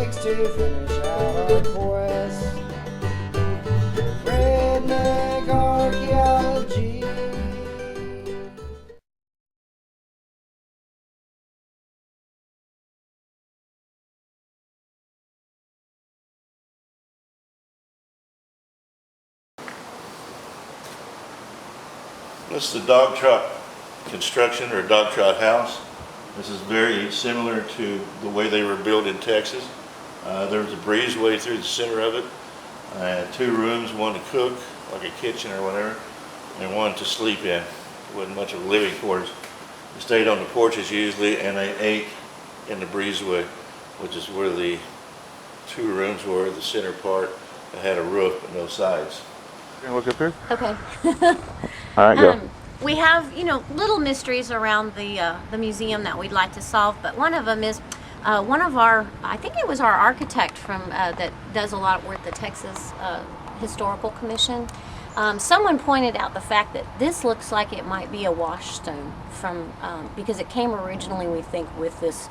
weeks to finish out our quest. Redneck archaeology. This is the dog trot construction or dog trot house. This is very similar to the way they were built in Texas. There was a breezeway through the center of it. I had 2 rooms, one to cook, like a kitchen or whatever, and one to sleep in. It wasn't much of a living quarters. They stayed on the porches usually, and they ate in the breezeway, which is where the 2 rooms were, the center part that had a roof but no sides. You gonna look up here? Okay. All right, go. We have, little mysteries around the museum that we'd like to solve, but one of them is one of our, I think it was our architect from that does a lot of work at the Texas Historical Commission. Someone pointed out the fact that this looks like it might be a washstone from because it came originally, we think, with this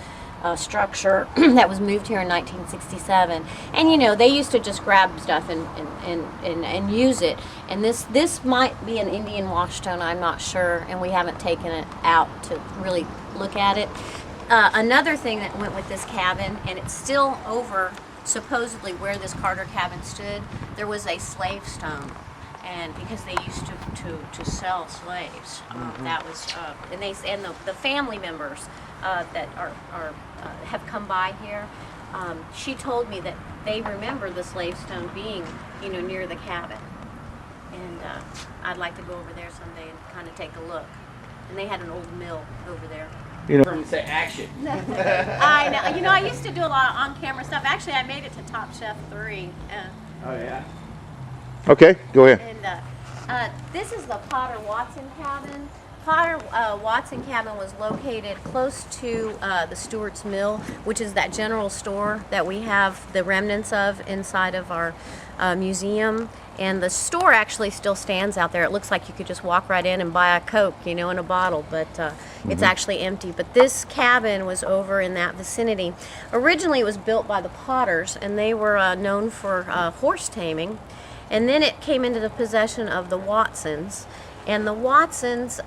structure that was moved here in 1967, and they used to just grab stuff and use it, and this might be an Indian washstone, I'm not sure, and we haven't taken it out to really look at it. Another thing that went with this cabin, and it's still over supposedly where this Carter cabin stood, there was a slave stone, and because they used to sell slaves, that was and the family members that have come by here. She told me that they remember the slave stone being, near the cabin, and I'd like to go over there someday and kind of take a look. And they had an old mill over there. From say action. I know. I used to do a lot of on-camera stuff. Actually, I made it to Top Chef 3. Oh yeah. Okay, go ahead. And this is the Potter Watson cabin. Potter Watson cabin was located close to the Stewart's Mill, which is that general store that we have the remnants of inside of our museum. And the store actually still stands out there. It looks like you could just walk right in and buy a Coke, in a bottle, but it's actually empty. But this cabin was over in that vicinity. Originally, it was built by the Potters, and they were known for horse taming. And then it came into the possession of the Watsons. And the Watsons,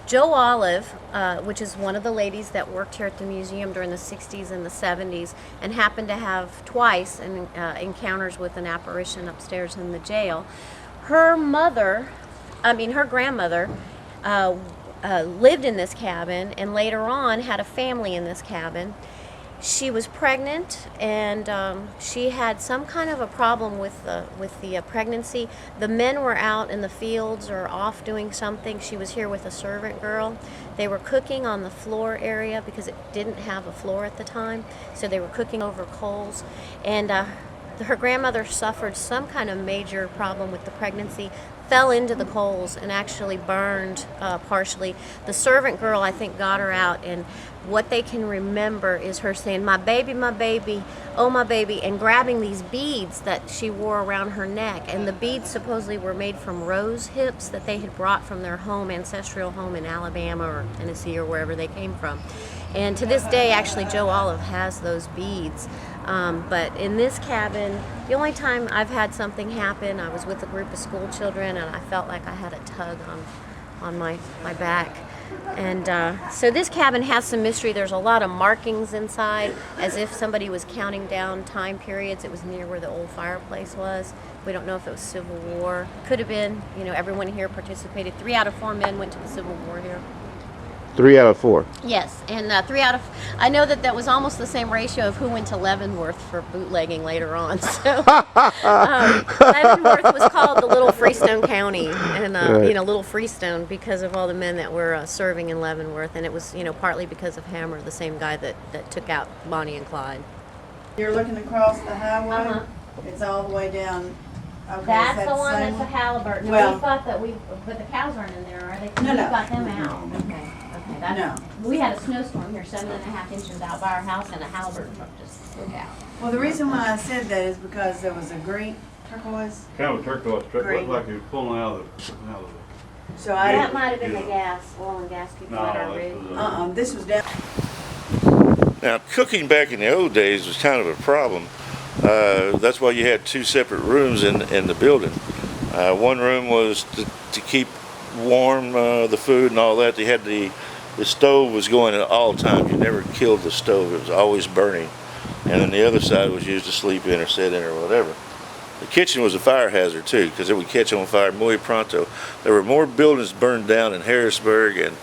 Joe Olive, which is one of the ladies that worked here at the museum during the 60s and the 70s, and happened to have twice encounters with an apparition upstairs in the jail. Her grandmother, lived in this cabin, and later on had a family in this cabin. She was pregnant, and she had some kind of a problem with the pregnancy. The men were out in the fields or off doing something. She was here with a servant girl. They were cooking on the floor area because it didn't have a floor at the time, so they were cooking over coals. And her grandmother suffered some kind of major problem with the pregnancy, fell into the coals, and actually burned partially. The servant girl, I think, got her out, and what they can remember is her saying, my baby, oh my baby," and grabbing these beads that she wore around her neck. And the beads supposedly were made from rose hips that they had brought from their ancestral home in Alabama or Tennessee or wherever they came from. And to this day, actually, Joe Olive has those beads. But in this cabin, the only time I've had something happen, I was with a group of school children, and I felt like I had a tug on my back. And so this cabin has some mystery. There's a lot of markings inside, as if somebody was counting down time periods. It was near where the old fireplace was. We don't know if it was Civil War. Could have been. Everyone here participated. 3 out of 4 men went to the Civil War here. 3 out of 4. Yes, and I know that was almost the same ratio of who went to Leavenworth for bootlegging later on. So Leavenworth was called the Little Freestone County, and Little Freestone because of all the men that were serving in Leavenworth, and it was partly because of Hammer, the same guy that took out Bonnie and Clyde. You're looking across the highway. It's all the way down. Okay, That's the one that's a Halliburton. Well, we thought that but the cows aren't in there, are they? No. We got them out. Okay. No. We had a snowstorm here, 7.5 inches out by our house, and a Halliburton truck just flew out. Well, the reason why I said that is because there was a green turquoise. Kind of a turquoise truck, Green. looked like he was pulling out of the. So That might have been the oil and gas people No, at our this rig. was this was down. Now, cooking back in the old days was kind of a problem. That's why you had two separate rooms in the building. One room was to keep warm the food and all that. They had the stove was going at all times. You never killed the stove. It was always burning. And then the other side was used to sleep in or sit in or whatever. The kitchen was a fire hazard too, because it would catch on fire muy pronto. There were more buildings burned down in Harrisburg and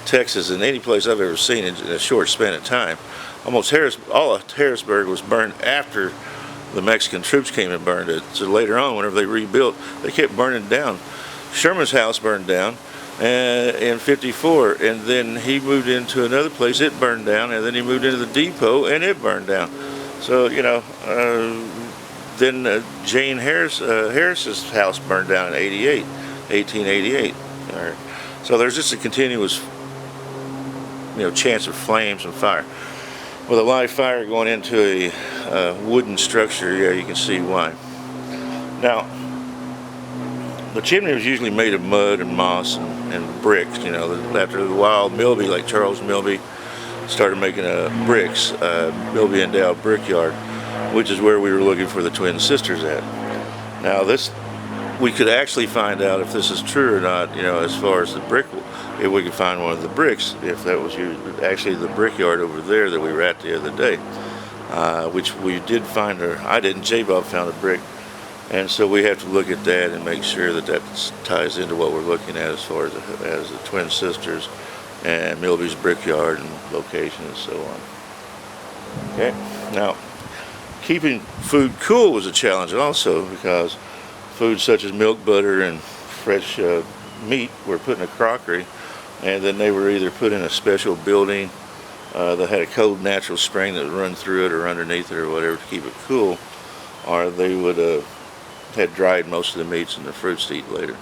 Texas than any place I've ever seen in a short span of time. Almost all of Harrisburg was burned after the Mexican troops came and burned it. So later on, whenever they rebuilt, they kept burning down. Sherman's house burned down in '54, and then he moved into another place, it burned down, and then he moved into the depot, and it burned down. So, you know, then Jane Harris's house burned down in 1888. All right. So there's just a continuous, chance of flames and fire. With a live fire going into a wooden structure, yeah, you can see why. Now, the chimney was usually made of mud and moss and bricks. After the wild Milby, like Charles Milby, started making bricks, Milby Endowed Brickyard, which is where we were looking for the twin sisters at. Now, we could actually find out if this is true or not, as far as the brick, if we could find one of the bricks, if that was actually the brickyard over there that we were at the other day, which we did find, or I didn't, J-Bob found a brick, and so we have to look at that and make sure that ties into what we're looking at as far as the twin sisters and Milby's brickyard and location and so on. Okay, now keeping food cool was a challenge also, because foods such as milk, butter, and fresh meat were put in a crockery, and then they were either put in a special building that had a cold natural spring that would run through it or underneath it or whatever to keep it cool, or they would had dried most of the meats and the fruits to eat later.